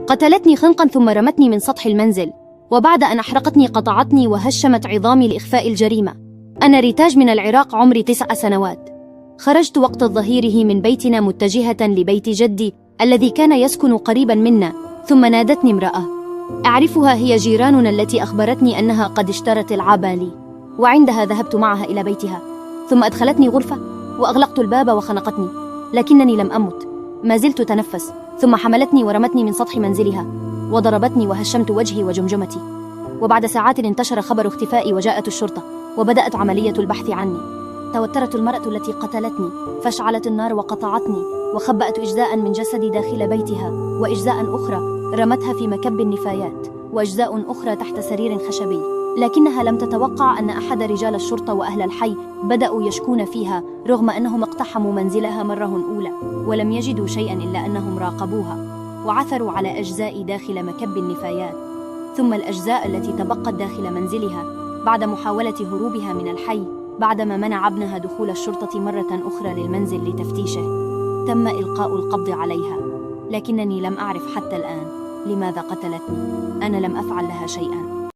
قتلتني خنقا ثم رمتني من سطح المنزل، وبعد أن أحرقتني قطعتني وهشمت عظامي لإخفاء الجريمة. أنا ريتاج من العراق، عمري 9 سنوات. خرجت وقت ظهيره من بيتنا متجهة لبيت جدي الذي كان يسكن قريبا منا، ثم نادتني امرأة أعرفها، هي جيراننا التي أخبرتني أنها قد اشترت العابة لي، وعندها ذهبت معها إلى بيتها، ثم أدخلتني غرفة وأغلقت الباب وخنقتني، لكنني لم أمت، ما زلت تنفس، ثم حملتني ورمتني من سطح منزلها وضربتني وهشمت وجهي وجمجمتي. وبعد ساعات انتشر خبر اختفائي وجاءت الشرطة وبدأت عملية البحث عني. توترت المرأة التي قتلتني، فاشعلت النار وقطعتني، وخبأت أجزاء من جسدي داخل بيتها، وأجزاء أخرى رمتها في مكب النفايات، وأجزاء أخرى تحت سرير خشبي. لكنها لم تتوقع أن أحد رجال الشرطة وأهل الحي بدأوا يشكون فيها، رغم أنهم اقتحموا منزلها مرة أولى ولم يجدوا شيئا إلا أنهم راقبوها وعثروا على أجزاء داخل مكب النفايات، ثم الأجزاء التي تبقت داخل منزلها بعد محاولة هروبها من الحي بعدما منع ابنها دخول الشرطة مرة أخرى للمنزل لتفتيشه. تم إلقاء القبض عليها، لكنني لم أعرف حتى الآن لماذا قتلتني. أنا لم أفعل لها شيئا.